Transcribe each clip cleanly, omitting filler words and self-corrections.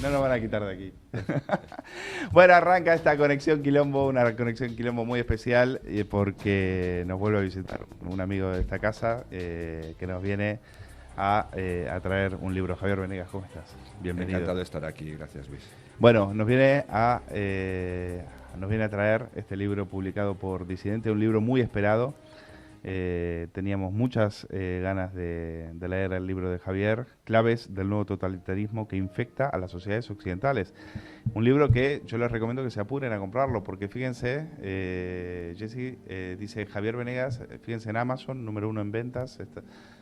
No nos van a quitar de aquí. Bueno, arranca esta conexión Quilombo, una conexión Quilombo muy especial, porque nos vuelve a visitar un amigo de esta casa que nos viene a traer un libro. Javier Venegas, ¿cómo estás? Bienvenido. Encantado de estar aquí, gracias Luis. Bueno, nos viene a traer este libro publicado por Disidente, un libro muy esperado. Teníamos muchas ganas de leer el libro de Javier, Claves del nuevo totalitarismo que infecta a las sociedades occidentales. Un libro que yo les recomiendo que se apuren a comprarlo, porque fíjense, Jessy dice Javier Venegas, fíjense en Amazon, número 1 en ventas,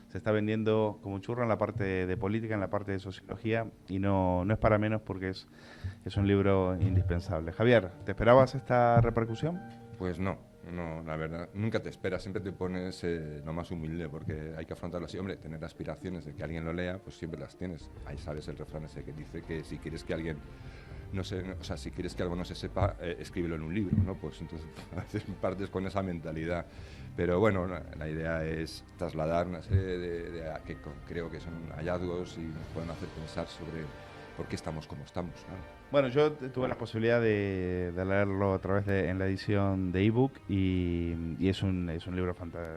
se está vendiendo como churro en la parte de política, en la parte de sociología, y no es para menos porque es un libro indispensable. Javier, ¿te esperabas esta repercusión? Pues no, la verdad, nunca te esperas, siempre te pones lo más humilde, porque hay que afrontarlo así. Hombre, tener aspiraciones de que alguien lo lea, pues siempre las tienes. Ahí sabes el refrán ese que dice que si quieres que alguien si quieres que algo no se sepa, escríbelo en un libro, ¿no? Pues entonces a veces partes con esa mentalidad. Pero bueno, la idea es trasladar una serie que creo que son hallazgos y nos pueden hacer pensar sobre por qué estamos como estamos, ¿no? Bueno, yo tuve la posibilidad de leerlo a través en la edición de ebook y es un libro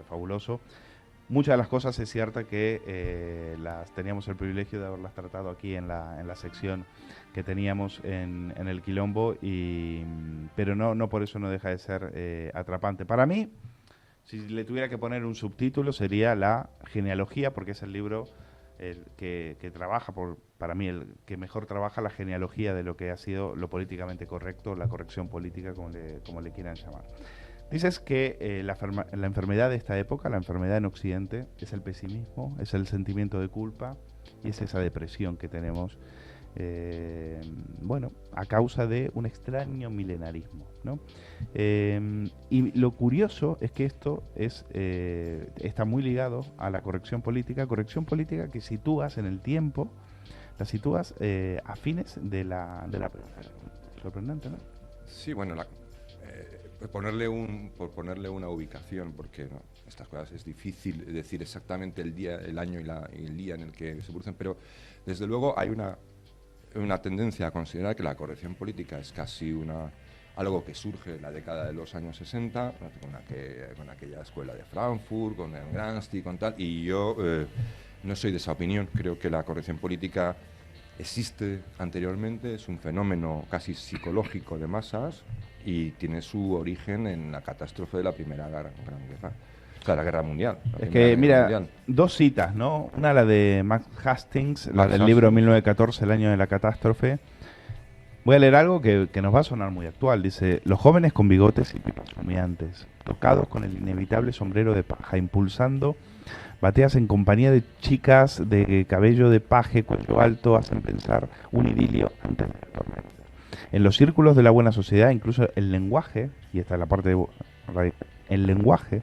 fabuloso. Muchas de las cosas es cierta que las teníamos el privilegio de haberlas tratado aquí en la sección que teníamos en el Quilombo, pero no por eso no deja de ser atrapante. Para mí, si le tuviera que poner un subtítulo, sería La genealogía, porque es el libro que trabaja, para mí, el que mejor trabaja la genealogía de lo que ha sido lo políticamente correcto, la corrección política, como le quieran llamar. Dices que la enfermedad de esta época, la enfermedad en Occidente, es el pesimismo, es el sentimiento de culpa y es esa depresión que tenemos, a causa de un extraño milenarismo, ¿no? Y lo curioso es que esto está muy ligado a la corrección política que sitúas en el tiempo, la sitúas a fines de la primavera. Sorprendente, ¿no? Sí, bueno, por ponerle una ubicación, porque ¿no? Estas cosas es difícil decir exactamente el día, el año y el día en el que se producen, pero desde luego hay una tendencia a considerar que la corrección política es casi algo que surge en la década de los años 60, con aquella escuela de Frankfurt, con el Gramsci, con tal, y yo no soy de esa opinión. Creo que la corrección política existe anteriormente, es un fenómeno casi psicológico de masas y tiene su origen en la catástrofe de la Primera Gran Guerra. O sea, la Guerra Mundial. Es que, mira, dos citas, ¿no? Una, la de Max Hastings, la del libro 1914, el año de la catástrofe. Voy a leer algo que nos va a sonar muy actual. Dice: los jóvenes con bigotes y pipos humeantes, tocados con el inevitable sombrero de paja, impulsando bateas en compañía de chicas de cabello de paje, cuello alto, hacen pensar un idilio antes de la tormenta. En los círculos de la buena sociedad, incluso el lenguaje, y esta es la parte el lenguaje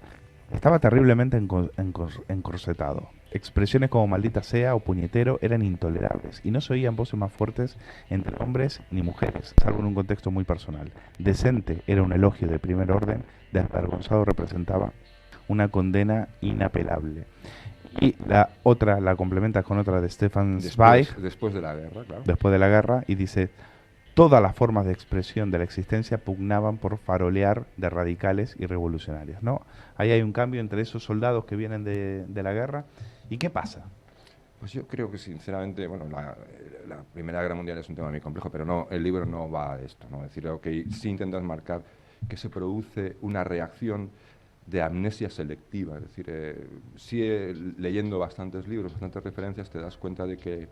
estaba terriblemente encorsetado. Expresiones como maldita sea o puñetero eran intolerables y no se oían voces más fuertes entre hombres ni mujeres, salvo en un contexto muy personal. Decente era un elogio de primer orden, desvergonzado representaba una condena inapelable. Y la otra la complementas con otra de Stefan Zweig. Después de la guerra, claro. Después de la guerra, y dice: todas las formas de expresión de la existencia pugnaban por farolear de radicales y revolucionarios, ¿no? Ahí hay un cambio entre esos soldados que vienen de la guerra. ¿Y qué pasa? Pues yo creo que, sinceramente, bueno, la Primera Guerra Mundial es un tema muy complejo, pero no, el libro no va de esto, ¿no? Es decir, okay, sí intentas marcar que se produce una reacción de amnesia selectiva. Es decir, leyendo bastantes libros, bastantes referencias, te das cuenta de que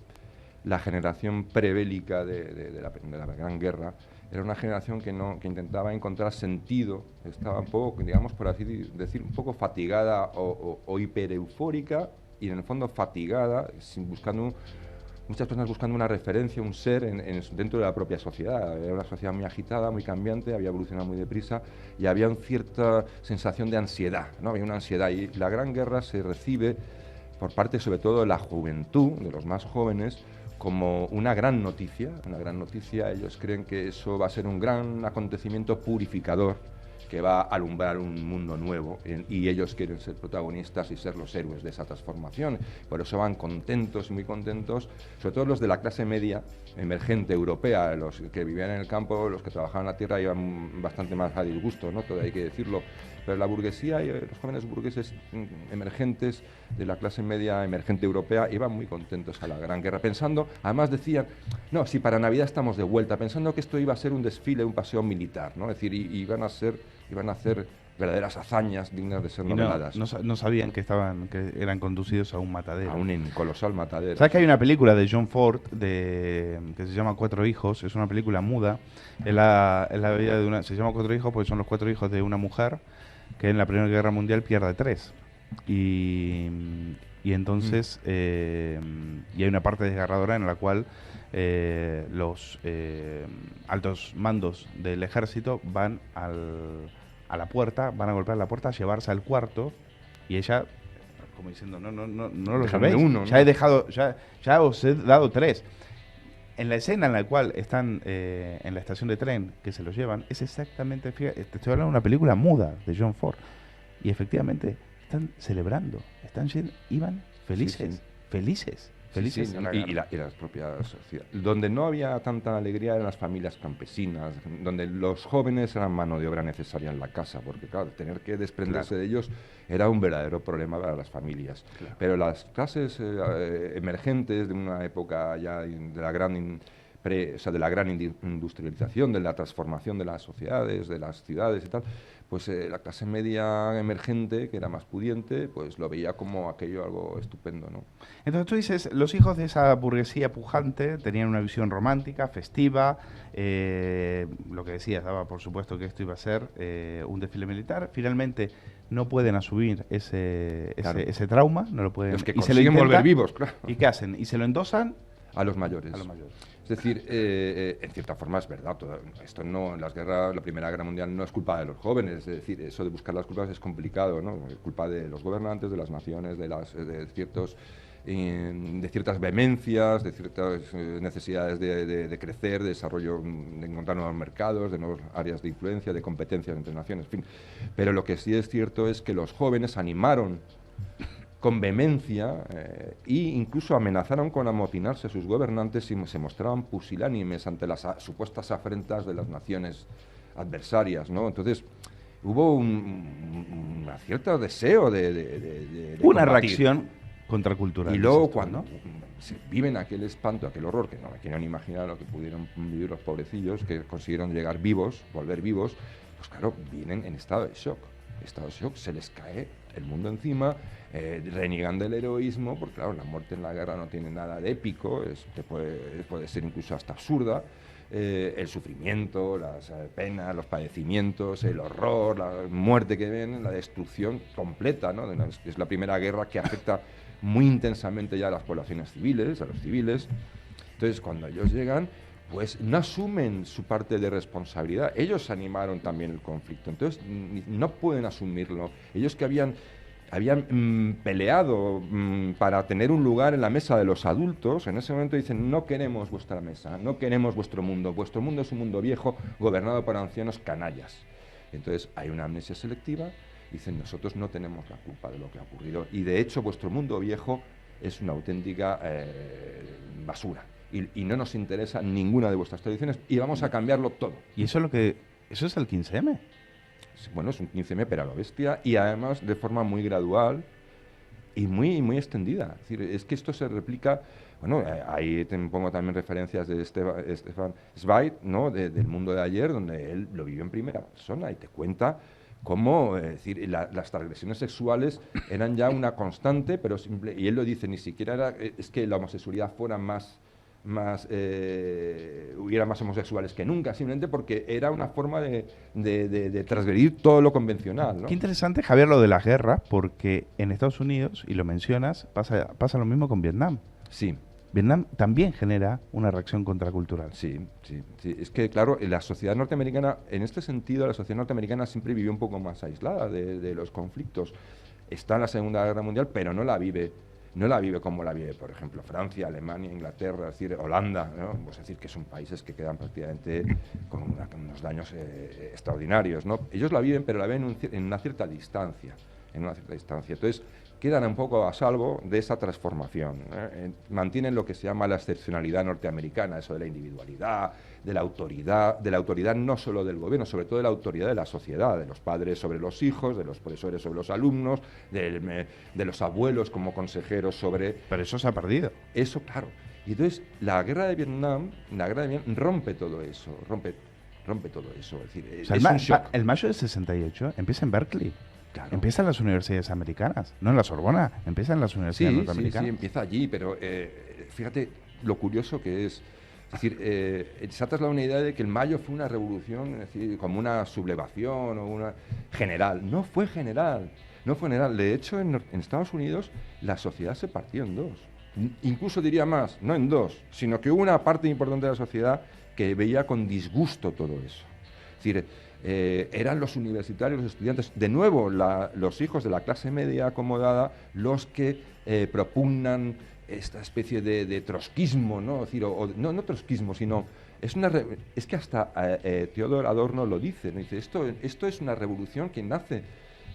la generación prebélica de la Gran Guerra era una generación que intentaba encontrar sentido, estaba un poco, digamos, por así decir, un poco fatigada o hipereufórica, y en el fondo fatigada, muchas personas buscando una referencia, un ser dentro de la propia sociedad. Era una sociedad muy agitada, muy cambiante, había evolucionado muy deprisa y había una cierta sensación de ansiedad, ¿no? Había una ansiedad, y la Gran Guerra se recibe por parte sobre todo de la juventud, de los más jóvenes, como una gran noticia. Ellos creen que eso va a ser un gran acontecimiento purificador, que va a alumbrar un mundo nuevo y ellos quieren ser protagonistas y ser los héroes de esa transformación. Por eso van contentos, muy contentos, sobre todo los de la clase media emergente europea, los que vivían en el campo, los que trabajaban la tierra iban bastante más a disgusto, ¿no? Todo hay que decirlo. Pero la burguesía y los jóvenes burgueses emergentes de la clase media emergente europea iban muy contentos a la Gran Guerra, pensando, además decían, no, si para Navidad estamos de vuelta, pensando que esto iba a ser un desfile, un paseo militar, ¿no? Es decir, iban a hacer verdaderas hazañas dignas de ser nombradas. No sabían que eran conducidos a un matadero. A un colosal matadero. ¿Sabes que hay una película de John Ford que se llama Cuatro hijos? Es una película muda. Es la vida de se llama Cuatro hijos porque son los 4 hijos de una mujer que en la Primera Guerra Mundial pierde 3. Y entonces y hay una parte desgarradora en la cual los altos mandos del ejército van a la puerta, van a golpear la puerta, a llevarse al cuarto, y ella, como diciendo, no lo llevéis, uno, ya ¿no? he dejado, ya os he dado 3. En la escena en la cual están en la estación de tren, que se los llevan, es exactamente, fíjate, te estoy hablando de una película muda de John Ford, y efectivamente están celebrando, iban felices, Sí, sí. felices. Sí, y las propias sociedades. Donde no había tanta alegría eran las familias campesinas, donde los jóvenes eran mano de obra necesaria en la casa, porque claro, tener que desprenderse de ellos era un verdadero problema para las familias. Claro. Pero las clases emergentes de una época ya de la gran de la gran industrialización, de la transformación de las sociedades, de las ciudades y tal, pues la clase media emergente, que era más pudiente, pues lo veía como aquello algo estupendo, ¿no? Entonces tú dices, los hijos de esa burguesía pujante tenían una visión romántica, festiva, lo que decías, daba por supuesto que esto iba a ser un desfile militar. Finalmente no pueden asumir ese trauma, no lo pueden. Los que consiguen volver vivos, claro. ¿Y qué hacen? ¿Y se lo endosan? A los mayores. Es decir, en cierta forma es verdad, esto no, la Primera Guerra Mundial no es culpa de los jóvenes, es decir, eso de buscar las culpas es complicado, ¿no? Es culpa de los gobernantes, de las naciones, de ciertas vehemencias, de ciertas necesidades de crecer, de desarrollo, de encontrar nuevos mercados, de nuevas áreas de influencia, de competencias entre naciones, en fin. Pero lo que sí es cierto es que los jóvenes animaron con vehemencia e incluso amenazaron con amotinarse a sus gobernantes y se mostraban pusilánimes ante las supuestas afrentas de las naciones adversarias, ¿no? Entonces hubo un cierto deseo de una combatir. Reacción contracultural. Y luego cuando se viven aquel espanto, aquel horror, que no me quieren imaginar lo que pudieron vivir los pobrecillos, que consiguieron llegar vivos, volver vivos, pues claro, vienen en estado de shock. Se les cae el mundo encima, reniegan del heroísmo, porque claro, la muerte en la guerra no tiene nada de épico, puede ser incluso hasta absurda. El sufrimiento, las penas, los padecimientos, el horror, la muerte que ven, la destrucción completa, ¿no? Es la primera guerra que afecta muy intensamente ya a las poblaciones civiles, a los civiles. Entonces, cuando ellos llegan, pues no asumen su parte de responsabilidad. Ellos animaron también el conflicto, entonces no pueden asumirlo. Ellos que habían peleado para tener un lugar en la mesa de los adultos, en ese momento dicen, no queremos vuestra mesa, no queremos vuestro mundo es un mundo viejo, gobernado por ancianos canallas. Entonces hay una amnesia selectiva, dicen, nosotros no tenemos la culpa de lo que ha ocurrido, y de hecho vuestro mundo viejo es una auténtica basura. Y no nos interesa ninguna de vuestras tradiciones y vamos a cambiarlo todo. ¿Y eso es el 15M? Bueno, es un 15M, pero a lo bestia, y además de forma muy gradual y muy, muy extendida. Es decir, es que esto se replica, bueno, ahí te pongo también referencias de Stefan Zweig, ¿no? Del mundo de ayer, donde él lo vivió en primera persona y te cuenta cómo, las transgresiones sexuales eran ya una constante, pero simple, y él lo dice, ni siquiera es que la homosexualidad fuera hubiera más homosexuales que nunca, simplemente porque era una forma de transgredir todo lo convencional, ¿no? Qué interesante, Javier, lo de las guerras, porque en Estados Unidos, y lo mencionas, pasa lo mismo con Vietnam. Sí. Vietnam también genera una reacción contracultural. Sí. Es que, claro, la sociedad norteamericana, en este sentido, la sociedad norteamericana siempre vivió un poco más aislada de los conflictos. Está en la Segunda Guerra Mundial, pero no la vive no la vive como la vive, por ejemplo, Francia, Alemania, Inglaterra, es decir, Holanda, ¿no? Pues es decir, que son países que quedan prácticamente con unos daños extraordinarios, ¿no? Ellos la viven, pero la ven en una cierta distancia, Entonces, quedan un poco a salvo de esa transformación, ¿eh? Mantienen lo que se llama la excepcionalidad norteamericana, eso de la individualidad, de la autoridad no solo del gobierno, sobre todo de la autoridad de la sociedad, de los padres sobre los hijos, de los profesores sobre los alumnos, de los abuelos como consejeros sobre... Pero eso se ha perdido. Eso, claro. Y entonces la guerra de Vietnam rompe todo eso, rompe todo eso. Es decir, o sea, es un shock. el mayo del 68 empieza en Berkeley. Claro. Empieza en las universidades americanas, no en la Sorbona, empieza en las universidades norteamericanas. Sí, empieza allí, pero fíjate lo curioso que es. Es decir, se ha trasladado una idea de que el mayo fue una revolución, es decir, como una sublevación o una general. No fue general. De hecho, en Estados Unidos la sociedad se partió en dos. Incluso diría más, no en dos, sino que hubo una parte importante de la sociedad que veía con disgusto todo eso. Es decir, eran los universitarios, los estudiantes, de nuevo los hijos de la clase media acomodada, los que propugnan esta especie de trotskismo, ¿no? Es decir, no trotskismo, sino es que hasta Theodor Adorno lo dice, ¿no? Dice, esto es una revolución que nace,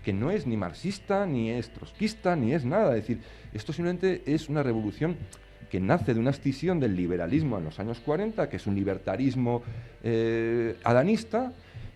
que no es ni marxista, ni es trotskista, ni es nada. Es decir, esto simplemente es una revolución que nace de una escisión del liberalismo en los años 40, que es un libertarismo adanista,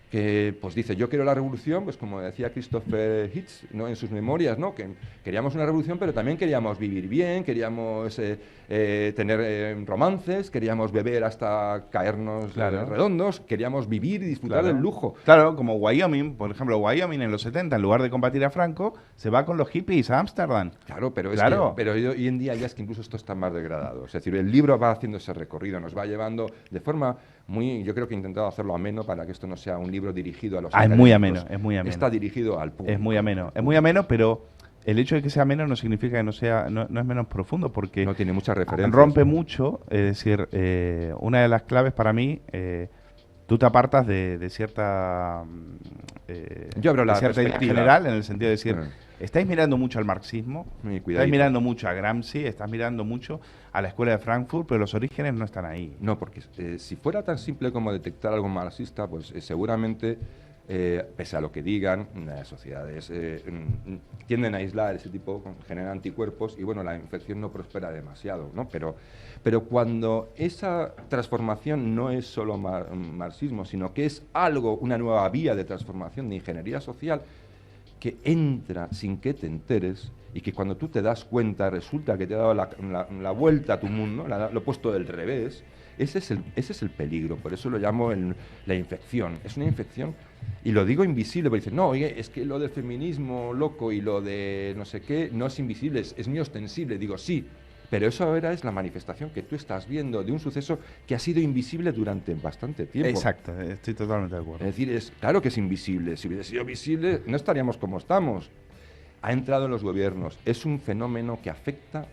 que pues dice, yo quiero la revolución, pues como decía Christopher Hitchens, ¿no? En sus memorias, ¿no? Que queríamos una revolución, pero también queríamos vivir bien, queríamos tener romances, queríamos beber hasta caernos redondos, queríamos vivir y disfrutar del lujo. Claro, como Wyoming, por ejemplo, Wyoming en los 70, en lugar de combatir a Franco, se va con los hippies a Ámsterdam. Claro, pero hoy en día ya es que incluso esto está más degradado. Es decir, el libro va haciendo ese recorrido, nos va llevando de forma yo creo que he intentado hacerlo ameno para que esto no sea un libro dirigido a los es muy ameno. Está dirigido al público. Es muy ameno, pero el hecho de que sea ameno no significa que no es menos profundo, porque no tiene muchas referencias. Rompe mucho, es decir, una de las claves para mí, tú te apartas de cierta yo abro la cierta idea general, en el sentido de decir, estáis mirando mucho al marxismo, estáis mirando mucho a Gramsci, estás mirando mucho a la escuela de Frankfurt, pero los orígenes no están ahí. No, porque si fuera tan simple como detectar algo marxista, pues seguramente, pese a lo que digan, las sociedades tienden a aislar ese tipo, generan anticuerpos y bueno, la infección no prospera demasiado, ¿no? Pero cuando esa transformación no es solo marxismo, sino que es una nueva vía de transformación de ingeniería social que entra sin que te enteres y que cuando tú te das cuenta resulta que te ha dado la vuelta a tu mundo, lo he puesto del revés, ese es el peligro, por eso lo llamo la infección. Es una infección, y lo digo invisible, porque dicen, no, oye, es que lo del feminismo loco y lo de no sé qué no es invisible, es muy ostensible. Digo, sí, pero eso ahora es la manifestación que tú estás viendo de un suceso que ha sido invisible durante bastante tiempo. Exacto, estoy totalmente de acuerdo. Es decir, claro que es invisible. Si hubiera sido visible, no estaríamos como estamos. Ha entrado en los gobiernos. Es un fenómeno que afecta,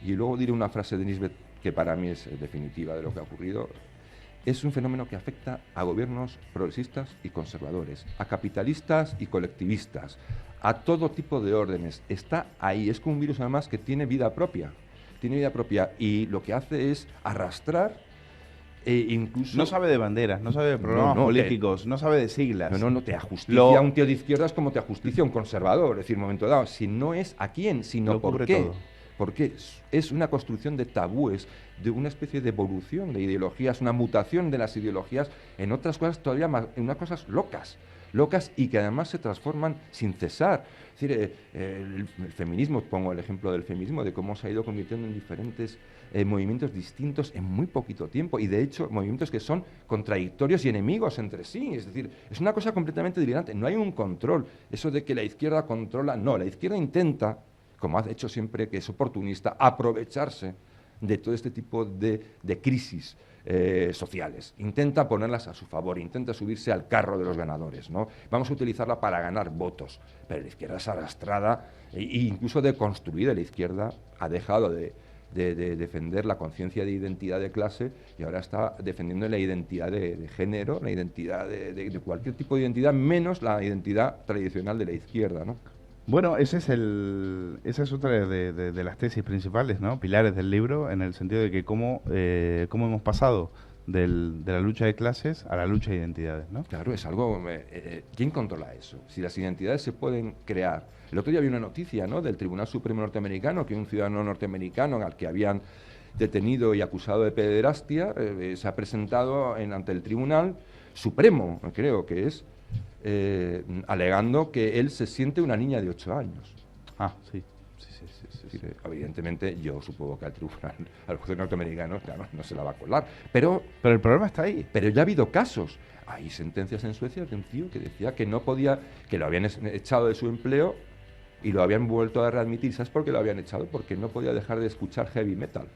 y luego diré una frase de Nisbet que para mí es definitiva de lo que ha ocurrido. Es un fenómeno que afecta a gobiernos progresistas y conservadores, a capitalistas y colectivistas, a todo tipo de órdenes. Está ahí, es como un virus además que tiene vida propia. Y lo que hace es arrastrar incluso... No sabe de banderas, no sabe de programas políticos, no sabe de siglas. No te ajusticia un tío de izquierdas como te ajusticia un conservador. Es decir, en un momento dado, si no es a quién, sino por qué. Todo. Porque es una construcción de tabúes, de una especie de evolución de ideologías, una mutación de las ideologías en otras cosas todavía más, en unas cosas locas y que además se transforman sin cesar. Es decir, el feminismo, pongo el ejemplo del feminismo, de cómo se ha ido convirtiendo en diferentes movimientos distintos en muy poquito tiempo, y de hecho movimientos que son contradictorios y enemigos entre sí. Es decir, es una cosa completamente delirante, no hay un control. Eso de que la izquierda controla, no, la izquierda intenta, como ha hecho siempre, que es oportunista, aprovecharse de todo este tipo de crisis sociales. Intenta ponerlas a su favor, intenta subirse al carro de los ganadores, ¿no? Vamos a utilizarla para ganar votos, pero la izquierda es arrastrada e incluso deconstruida. La izquierda ha dejado de defender la conciencia de identidad de clase y ahora está defendiendo la identidad de género, la identidad de cualquier tipo de identidad, menos la identidad tradicional de la izquierda, ¿no? Bueno, esa es otra de las tesis principales, ¿no? Pilares del libro, en el sentido de que cómo hemos pasado de la lucha de clases a la lucha de identidades, ¿no? Claro, es algo... ¿quién controla eso? Si las identidades se pueden crear... El otro día había una noticia, ¿no?, del Tribunal Supremo norteamericano, que un ciudadano norteamericano al que habían detenido y acusado de pederastia se ha presentado ante el Tribunal Supremo, creo que es, alegando que él se siente una niña de 8 años. Ah, sí. Sí. Evidentemente, yo supongo que al tribunal, al juez norteamericano, claro, no se la va a colar. Pero el problema está ahí. Pero ya ha habido casos. Hay sentencias en Suecia de un tío que decía que no podía, que lo habían echado de su empleo y lo habían vuelto a readmitir. ¿Sabes por qué lo habían echado? Porque no podía dejar de escuchar heavy metal.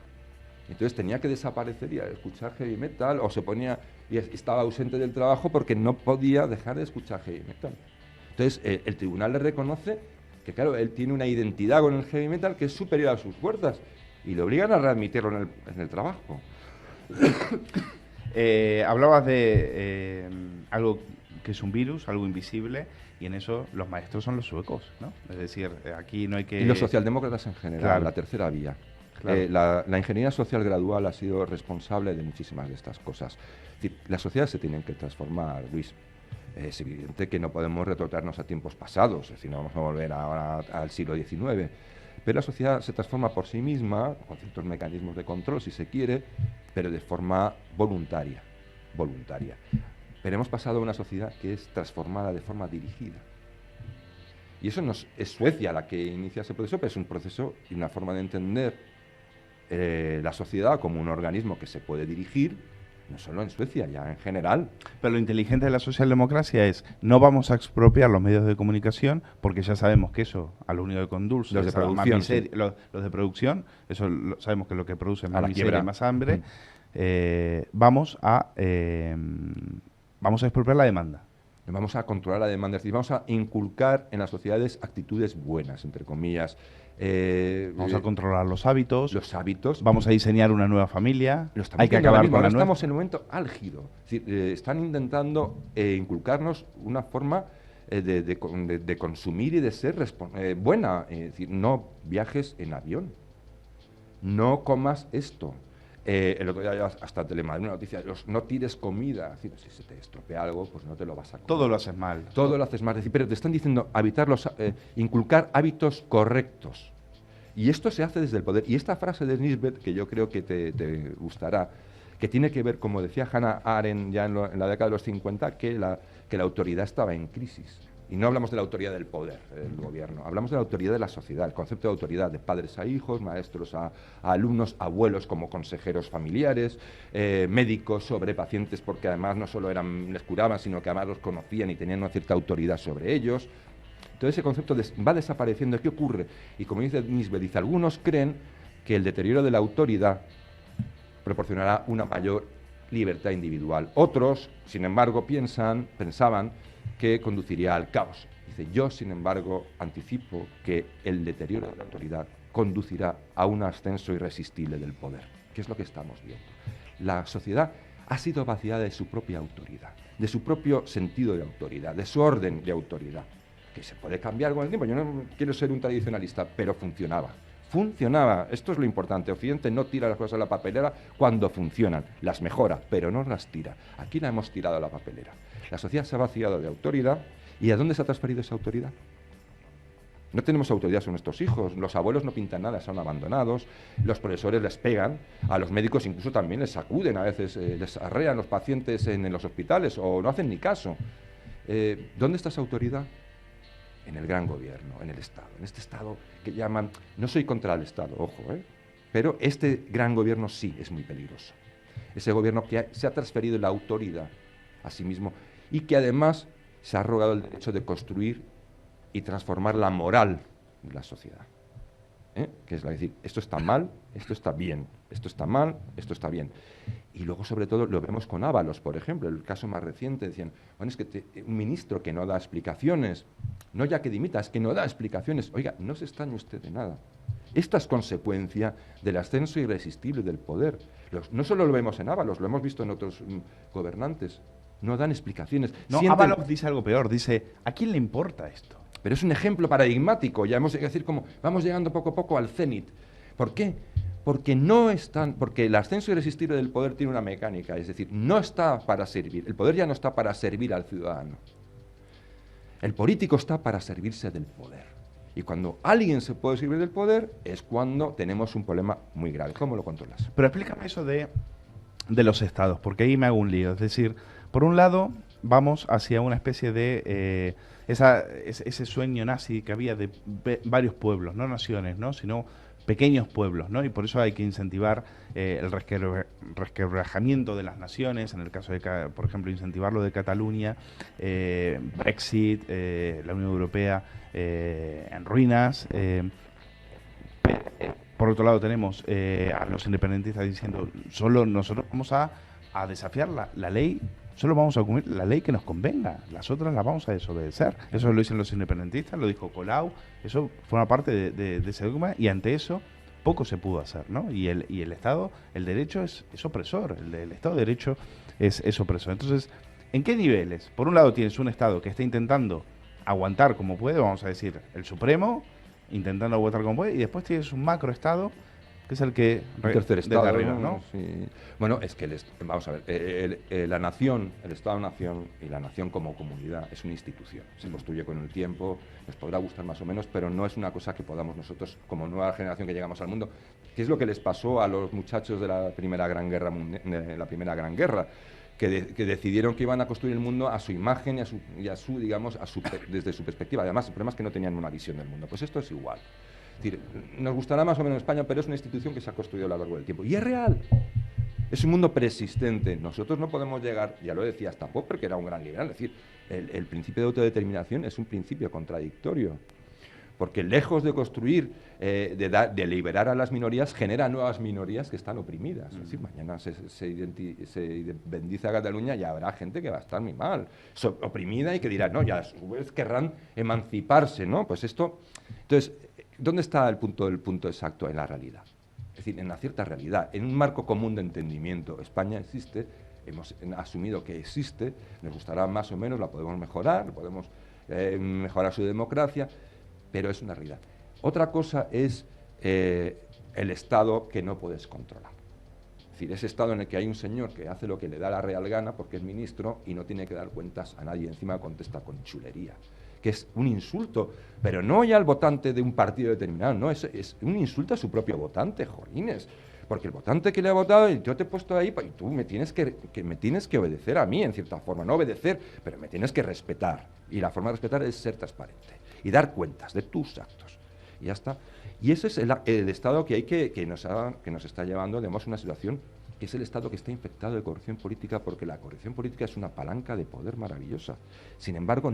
Entonces tenía que desaparecer y escuchar heavy metal, o se ponía y estaba ausente del trabajo porque no podía dejar de escuchar heavy metal. Entonces el tribunal le reconoce que, claro, él tiene una identidad con el heavy metal que es superior a sus fuerzas y le obligan a readmitirlo en el trabajo. Hablabas de algo que es un virus, algo invisible, y en eso los maestros son los suecos, ¿no? Es decir, aquí no hay que... Y los socialdemócratas en general, claro. La tercera vía. Claro. La ingeniería social gradual ha sido responsable de muchísimas de estas cosas. Es decir, las sociedades se tienen que transformar, Luis. Es evidente que no podemos retrotraernos a tiempos pasados, es decir, no vamos a volver ahora al siglo XIX. Pero la sociedad se transforma por sí misma, con ciertos mecanismos de control, si se quiere, pero de forma voluntaria. Pero hemos pasado a una sociedad que es transformada de forma dirigida. Y eso no es Suecia la que inicia ese proceso, pero es un proceso y una forma de entender la sociedad como un organismo que se puede dirigir, no solo en Suecia, ya en general. Pero lo inteligente de la socialdemocracia es: no vamos a expropiar los medios de comunicación, porque ya sabemos que eso, a lo único que conduce, los de producción, los de producción, eso sabemos que es lo que produce más miseria y más hambre. Vamos a expropiar la demanda. Vamos a controlar la demanda, es decir, vamos a inculcar en las sociedades actitudes buenas, entre comillas. Vamos a controlar los hábitos. Vamos a diseñar una nueva familia. Hay que acabar con la nueva. Estamos en un momento álgido. Es decir, están intentando inculcarnos una forma de consumir y de ser buena. Es decir, no viajes en avión. No comas esto. El otro día hasta Telemadrid, una noticia, no tires comida. Es decir, si se te estropea algo, pues no te lo vas a comer. Todo lo haces mal. Todo lo haces mal. Es decir, pero te están diciendo inculcar hábitos correctos. Y esto se hace desde el poder. Y esta frase de Nisbet, que yo creo que te gustará, que tiene que ver, como decía Hannah Arendt ya en la década de los 50, que la autoridad estaba en crisis. Y no hablamos de la autoridad del poder, del gobierno, hablamos de la autoridad de la sociedad, el concepto de autoridad de padres a hijos, maestros a alumnos, abuelos como consejeros familiares, médicos sobre pacientes, porque además no solo les curaban, sino que además los conocían y tenían una cierta autoridad sobre ellos. Entonces ese concepto va desapareciendo. ¿Qué ocurre? Y como dice Nisbet, dice, algunos creen que el deterioro de la autoridad proporcionará una mayor libertad individual. Otros, sin embargo, pensaban que conduciría al caos. Dice, yo, sin embargo, anticipo que el deterioro de la autoridad conducirá a un ascenso irresistible del poder, que es lo que estamos viendo. La sociedad ha sido vaciada de su propia autoridad, de su propio sentido de autoridad, de su orden de autoridad, que se puede cambiar con el tiempo. Yo no quiero ser un tradicionalista, pero funcionaba. Esto es lo importante. Occidente no tira las cosas a la papelera cuando funcionan, las mejora, pero no las tira. Aquí la hemos tirado a la papelera. La sociedad se ha vaciado de autoridad. ¿Y a dónde se ha transferido esa autoridad? No tenemos autoridad sobre nuestros hijos, los abuelos no pintan nada, son abandonados, los profesores les pegan, a los médicos incluso también les sacuden, a veces les arrean los pacientes en los hospitales o no hacen ni caso. ¿Dónde está esa autoridad? En el gran gobierno, en el Estado, en este Estado que llaman, no soy contra el Estado, ojo, pero este gran gobierno sí es muy peligroso. Ese gobierno que se ha transferido la autoridad a sí mismo y que además se ha arrogado el derecho de construir y transformar la moral de la sociedad. Que es decir, esto está mal, esto está bien, esto está mal, esto está bien. Y luego, sobre todo, lo vemos con Ábalos, por ejemplo, el caso más reciente, decían, bueno, es que un ministro que no da explicaciones, no ya que dimita, es que no da explicaciones. Oiga, no se extrañe usted de nada. Esta es consecuencia del ascenso irresistible del poder. No solo lo vemos en Ábalos, lo hemos visto en otros gobernantes. No dan explicaciones. No, Ábalos dice algo peor, dice, ¿a quién le importa esto? Pero es un ejemplo paradigmático, ya hemos de decir como vamos llegando poco a poco al cenit. ¿Por qué? Porque el ascenso irresistible del poder tiene una mecánica, es decir, no está para servir, el poder ya no está para servir al ciudadano. El político está para servirse del poder. Y cuando alguien se puede servir del poder es cuando tenemos un problema muy grave. ¿Cómo lo controlas? Pero explícame eso de los estados, porque ahí me hago un lío. Es decir, por un lado, vamos hacia una especie de ese sueño nazi que había de varios pueblos, no naciones, ¿no? Sino pequeños pueblos, ¿no? Y por eso hay que incentivar el resquebrajamiento de las naciones, en el caso de, por ejemplo, incentivar lo de Cataluña, Brexit, la Unión Europea en ruinas. Por otro lado tenemos a los independentistas diciendo solo nosotros vamos a desafiar la ley, solo vamos a cumplir la ley que nos convenga, las otras las vamos a desobedecer. Eso lo dicen los independentistas, lo dijo Colau, eso forma parte de ese dogma y ante eso poco se pudo hacer, ¿no? Y el Estado, el derecho es opresor, el Estado de Derecho es opresor. Entonces, ¿en qué niveles? Por un lado tienes un Estado que está intentando aguantar como puede, vamos a decir, el Supremo, intentando aguantar como puede, y después tienes un macroestado que es el que el tercer estado, arriba, ¿no? Sí. Bueno, es que vamos a ver, la nación, el Estado-nación y la nación como comunidad es una institución. Se construye con el tiempo, nos podrá gustar más o menos, pero no es una cosa que podamos nosotros, como nueva generación que llegamos al mundo. ¿Qué es lo que les pasó a los muchachos de la Primera Gran Guerra que decidieron que iban a construir el mundo a su imagen y a su digamos, desde su perspectiva? Además, el problema es que no tenían una visión del mundo. Pues esto es igual. Es decir, nos gustará más o menos en España, pero es una institución que se ha construido a lo largo del tiempo. Y es real. Es un mundo preexistente. Nosotros no podemos llegar, ya lo decía hasta Popper, que era un gran liberal, es decir, el principio de autodeterminación es un principio contradictorio. Porque lejos de construir, de liberar a las minorías, genera nuevas minorías que están oprimidas. Es decir, mañana se bendice a Cataluña y habrá gente que va a estar muy mal, oprimida y que dirá, no, ya a su vez querrán emanciparse, ¿no? Pues esto... Entonces, ¿dónde está el punto exacto en la realidad? Es decir, en una cierta realidad, en un marco común de entendimiento. España existe, hemos asumido que existe, nos gustará más o menos, la podemos mejorar, podemos mejorar su democracia, pero es una realidad. Otra cosa es el Estado que no puedes controlar. Es decir, ese Estado en el que hay un señor que hace lo que le da la real gana porque es ministro y no tiene que dar cuentas a nadie, encima contesta con chulería, que es un insulto, pero no ya al votante de un partido determinado, no, es un insulto a su propio votante, jolines, porque el votante que le ha votado, y yo te he puesto ahí, y tú me tienes que obedecer a mí, en cierta forma, no obedecer, pero me tienes que respetar, y la forma de respetar es ser transparente, y dar cuentas de tus actos, y ya está. Y ese es el Estado que hay que nos está llevando, digamos, a una situación que es el Estado que está infectado de corrupción política, porque la corrupción política es una palanca de poder maravillosa. Sin embargo,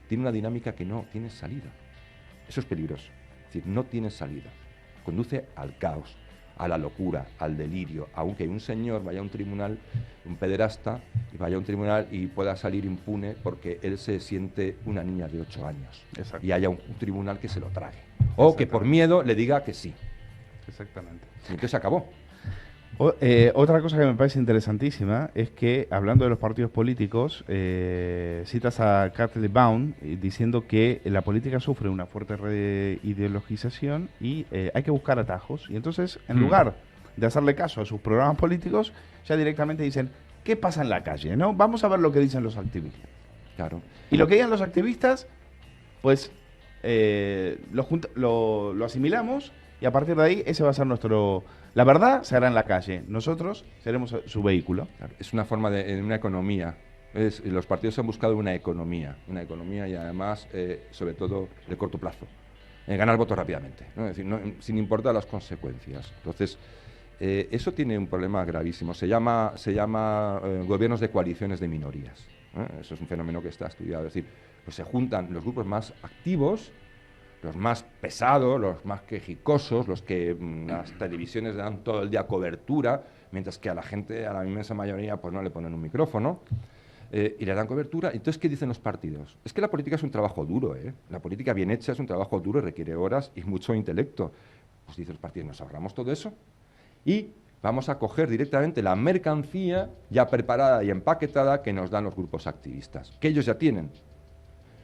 tiene una dinámica que no tiene salida. Eso es peligroso. Es decir, no tiene salida. Conduce al caos, a la locura, al delirio. Aunque un señor vaya a un tribunal, un pederasta, y vaya a un tribunal y pueda salir impune porque él se siente una niña de 8 años. Exacto. Y haya un tribunal que se lo trague. O que por miedo le diga que sí. Exactamente. Y entonces se acabó. Otra cosa que me parece interesantísima es que, hablando de los partidos políticos, citas a Catley Baum diciendo que la política sufre una fuerte reideologización y hay que buscar atajos. Y entonces, en lugar de hacerle caso a sus programas políticos, ya directamente dicen, ¿qué pasa en la calle? ¿No? Vamos a ver lo que dicen los activistas. Claro. Y lo que digan los activistas, pues lo asimilamos y a partir de ahí ese va a ser nuestro... La verdad se hará en la calle, nosotros seremos su vehículo. Claro, es una forma de una economía. Los partidos han buscado una economía y además, sobre todo, de corto plazo. Ganar votos rápidamente, ¿no? Es decir, sin importar las consecuencias. Entonces, eso tiene un problema gravísimo. Se llama gobiernos de coaliciones de minorías. Eso es un fenómeno que está estudiado. Es decir, pues se juntan los grupos más activos, los más pesados, los más quejicosos, los que las televisiones le dan todo el día cobertura, mientras que a la gente, a la inmensa mayoría, pues no le ponen un micrófono y le dan cobertura. Entonces, ¿qué dicen los partidos? Es que la política es un trabajo duro, ¿eh? La política bien hecha es un trabajo duro, requiere horas y mucho intelecto. Pues dicen los partidos, nos ahorramos todo eso y vamos a coger directamente la mercancía ya preparada y empaquetada que nos dan los grupos activistas, que ellos ya tienen.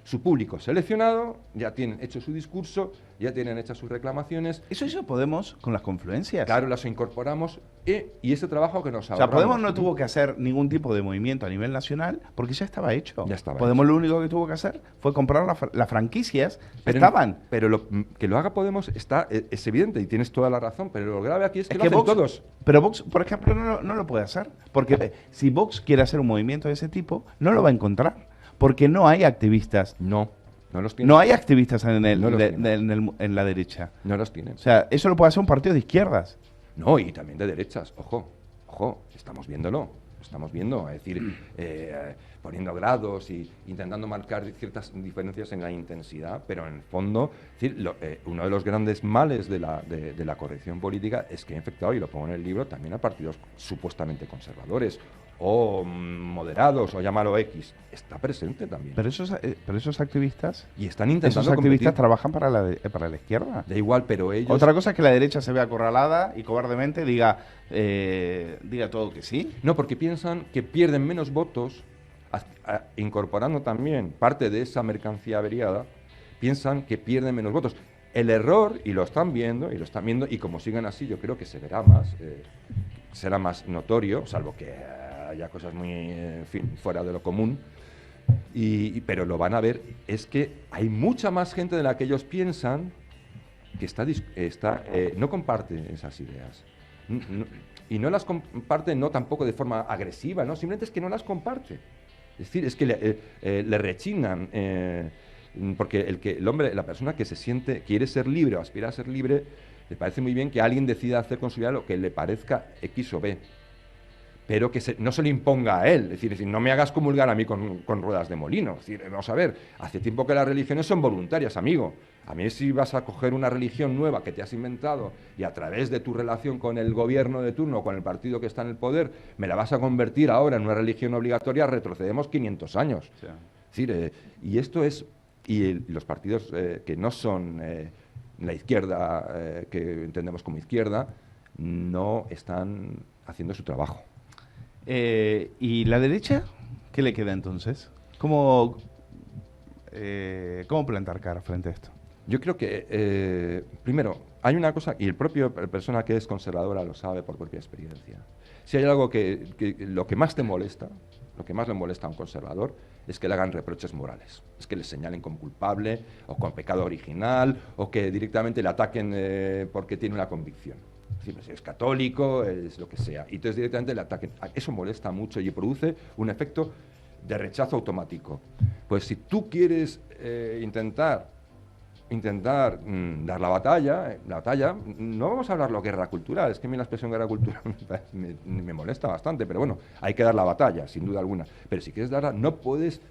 su público seleccionado, ya tienen hecho su discurso, ya tienen hechas sus reclamaciones. ¿Eso hizo Podemos con las confluencias? Claro, las incorporamos y ese trabajo que nos O sea, ahorramos. Podemos no tuvo que hacer ningún tipo de movimiento a nivel nacional porque ya estaba hecho. Ya estaba Podemos hecho. lo único que tuvo que hacer fue comprar las franquicias. Pero Estaban. Pero que lo haga Podemos es evidente y tienes toda la razón, pero lo grave aquí es que Es lo que hacen Vox, todos. pero Vox, por ejemplo, no lo puede hacer. Porque si Vox quiere hacer un movimiento de ese tipo, no lo va a encontrar. Porque no hay activistas. No los tienen. No hay activistas en No los tienen. en la derecha. No los tienen. O sea, eso lo puede hacer un partido de izquierdas. No, y también de derechas. Ojo, estamos viéndolo. Estamos viendo, es decir, poniendo grados y intentando marcar ciertas diferencias en la intensidad, pero en el fondo, es decir, uno de los grandes males de la corrección política es que ha infectado, y lo pongo en el libro, también a partidos supuestamente conservadores o moderados, o llámalo X. Está presente también. Pero esos activistas, Y están intentando esos activistas competir. trabajan para la izquierda. Da igual, pero ellos... Otra cosa es que la derecha se vea acorralada y cobardemente diga todo que sí. No, porque piensan que pierden menos votos, incorporando también parte de esa mercancía averiada, piensan que pierden menos votos. El error, y lo están viendo, y como sigan así, yo creo que se verá más, será más notorio, salvo que haya cosas muy en fin, fuera de lo común, pero lo van a ver, es que hay mucha más gente de la que ellos piensan que no comparte esas ideas. Y no las comparte no tampoco de forma agresiva, no, simplemente es que no las comparte. Es decir, es que le rechinan, porque el hombre, la persona que quiere ser libre o aspira a ser libre, le parece muy bien que alguien decida hacer con su vida lo que le parezca X o B, pero que no se le imponga a él. Es decir, no me hagas comulgar a mí con ruedas de molino. Es decir, vamos a ver, hace tiempo que las religiones son voluntarias, amigo. A mí si vas a coger una religión nueva que te has inventado y a través de tu relación con el gobierno de turno o con el partido que está en el poder, me la vas a convertir ahora en una religión obligatoria, retrocedemos 500 años. Sí. Es decir, y esto es... Y los partidos que no son la izquierda, que entendemos como izquierda, no están haciendo su trabajo. ¿Y la derecha? ¿Qué le queda entonces? ¿Cómo plantar cara frente a esto? Yo creo que, primero, hay una cosa, y la persona que es conservadora lo sabe por propia experiencia. Si hay algo que lo que más te molesta, lo que más le molesta a un conservador, es que le hagan reproches morales. Es que le señalen como culpable, o con pecado original, o que directamente le ataquen porque tiene una convicción. Si es católico, es lo que sea. Y entonces directamente le ataquen. Eso molesta mucho y produce un efecto de rechazo automático. Pues si tú quieres intentar dar la batalla, no vamos a hablarlo guerra cultural, es que a mí la expresión guerra cultural me molesta bastante, pero bueno, hay que dar la batalla, sin duda alguna. Pero si quieres darla, no puedes,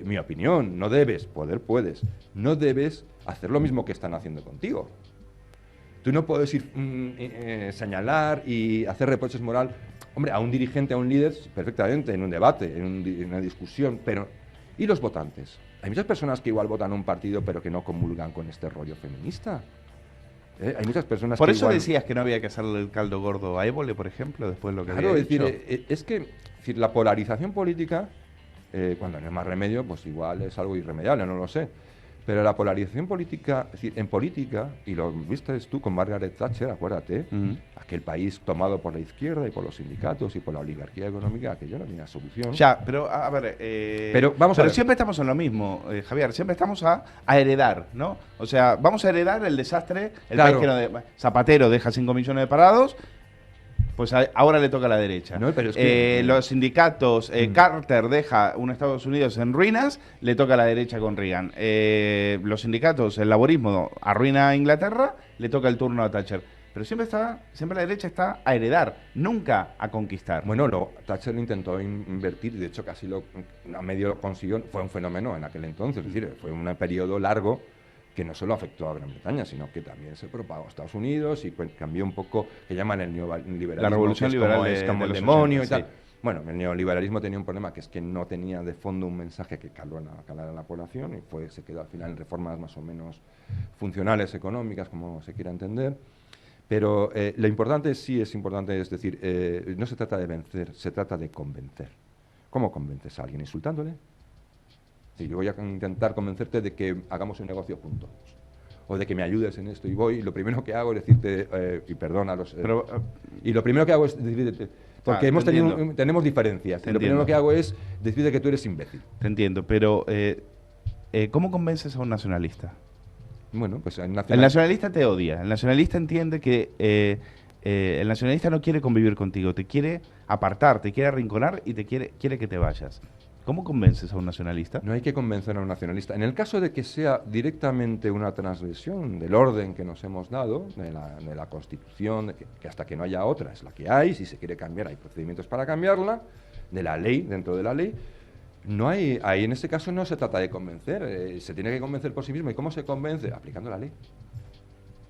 mi opinión, no debes, puedes, no debes hacer lo mismo que están haciendo contigo. Tú no puedes señalar y hacer reproches moral, hombre, a un dirigente, a un líder, perfectamente, en un debate, en una discusión, pero ¿y los votantes? Hay muchas personas que igual votan a un partido pero que no comulgan con este rollo feminista. Hay muchas personas Por que eso igual... decías que no había que hacerle el caldo gordo a Évole, por ejemplo, después de lo que Claro, había es dicho. decir, la polarización política, cuando no hay más remedio, pues igual es algo irremediable, no lo sé. Pero la polarización política, es decir, en política, y lo viste tú con Margaret Thatcher, acuérdate, aquel país tomado por la izquierda y por los sindicatos y por la oligarquía económica, que yo no tenía solución. Ya, pero a ver... pero vamos a ver. Siempre estamos en lo mismo, Javier, siempre estamos a heredar, ¿no? O sea, vamos a heredar el desastre, Claro. país que Zapatero deja 5 millones de parados, pues ahora le toca a la derecha. No, pero es que, los sindicatos, Carter deja un Estados Unidos en ruinas, le toca a la derecha con Reagan. Los sindicatos, el laborismo arruina a Inglaterra, le toca el turno a Thatcher. Pero siempre la derecha está a heredar, nunca a conquistar. Bueno, Thatcher lo intentó invertir, de hecho casi a medio lo consiguió, fue un fenómeno en aquel entonces, es decir, fue un periodo largo que no solo afectó a Gran Bretaña, sino que también se propagó a Estados Unidos y cambió un poco, que llaman el neoliberalismo, la revolución liberal es como el los demonio 80, y tal. Sí. Bueno, el neoliberalismo tenía un problema, que es que no tenía de fondo un mensaje que calara en la población y se quedó al final en reformas más o menos funcionales, económicas, como se quiera entender. Pero lo importante es decir, no se trata de vencer, se trata de convencer. ¿Cómo convences a alguien? ¿Insultándole? Si yo voy a intentar convencerte de que hagamos un negocio juntos, o de que me ayudes en esto, y voy, y lo primero que hago es decirte, y perdona los... y lo primero que hago es decirte, porque tenemos diferencias, y lo primero que hago es decirte que tú eres imbécil. Te entiendo, pero ¿cómo convences a un nacionalista? Bueno, pues el nacionalista te odia, el nacionalista entiende que el nacionalista no quiere convivir contigo, te quiere apartar, te quiere arrinconar y quiere que te vayas. ¿Cómo convences a un nacionalista? No hay que convencer a un nacionalista. En el caso de que sea directamente una transgresión del orden que nos hemos dado, de la Constitución, que hasta que no haya otra es la que hay, si se quiere cambiar hay procedimientos para cambiarla, de la ley, dentro de la ley, no hay, ahí en este caso no se trata de convencer, se tiene que convencer por sí mismo. ¿Y cómo se convence? Aplicando la ley.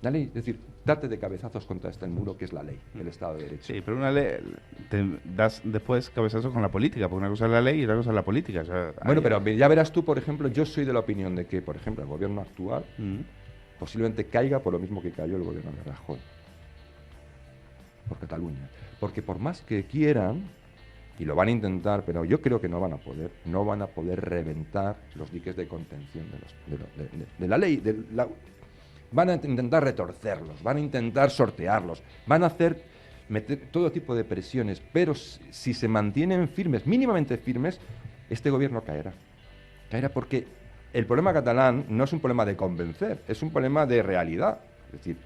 La ley, es decir, date de cabezazos contra este muro que es la ley, el Estado de Derecho. Sí, pero una ley te das después cabezazos con la política, porque una cosa es la ley y otra cosa es la política. Bueno, pero ya verás tú, por ejemplo, yo soy de la opinión de que, por ejemplo, el gobierno actual posiblemente caiga por lo mismo que cayó el gobierno de Rajoy, por Cataluña. Porque por más que quieran, y lo van a intentar, pero yo creo que no van a poder reventar los diques de contención de la ley, van a intentar retorcerlos, van a intentar sortearlos, van a meter todo tipo de presiones, pero si se mantienen firmes, mínimamente firmes, este gobierno caerá. Caerá porque el problema catalán no es un problema de convencer, es un problema de realidad. Es decir,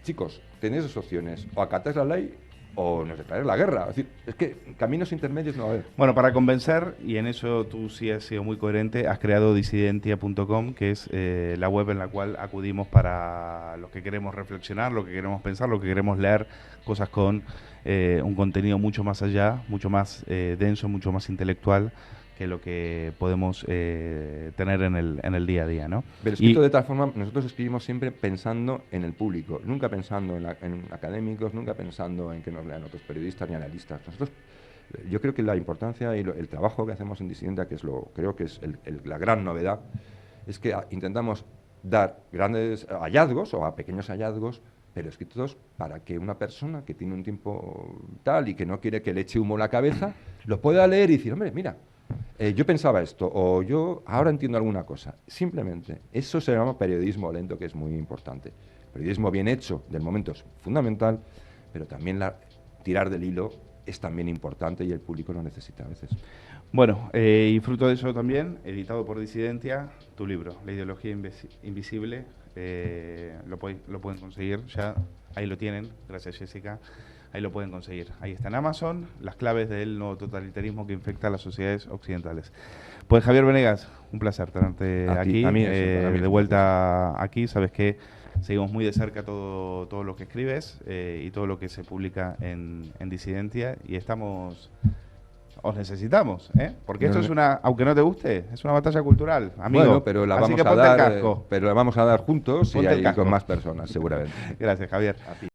chicos, tenéis dos opciones, o acatáis la ley o nos declaráis la guerra. Es decir, es que caminos intermedios no va a haber. Bueno, para convencer, y en eso tú sí has sido muy coherente, has creado disidentia.com, que es la web en la cual acudimos para los que queremos reflexionar, lo que queremos pensar, lo que queremos leer, cosas con un contenido mucho más allá, mucho más denso, mucho más intelectual que lo que podemos tener en el día a día, ¿no? Pero escrito de tal forma, nosotros escribimos siempre pensando en el público, nunca pensando en académicos, nunca pensando en que nos lean otros periodistas ni analistas. Yo creo que la importancia y el trabajo que hacemos en Disidentia, que es creo que es la gran novedad, es que intentamos dar grandes hallazgos o a pequeños hallazgos, pero escritos para que una persona que tiene un tiempo tal y que no quiere que le eche humo a la cabeza, lo pueda leer y decir, hombre, mira, yo pensaba esto, o yo ahora entiendo alguna cosa. Simplemente, eso se llama periodismo lento, que es muy importante. Periodismo bien hecho del momento es fundamental, pero también tirar del hilo es también importante y el público lo necesita a veces. Bueno, y fruto de eso también, editado por Disidentia, tu libro, La ideología invisible, lo pueden conseguir ya, ahí lo tienen, gracias Jessica. Ahí lo pueden conseguir. Ahí está en Amazon, las claves del nuevo totalitarismo que infecta a las sociedades occidentales. Pues Javier Venegas, un placer tenerte aquí, de vuelta aquí. Sabes que seguimos muy de cerca todo lo que escribes y todo lo que se publica en Disidentia y os necesitamos, porque esto es aunque no te guste, es una batalla cultural, amigo. Bueno, pero la vamos a dar juntos y con más personas, seguramente. Gracias, Javier. A ti.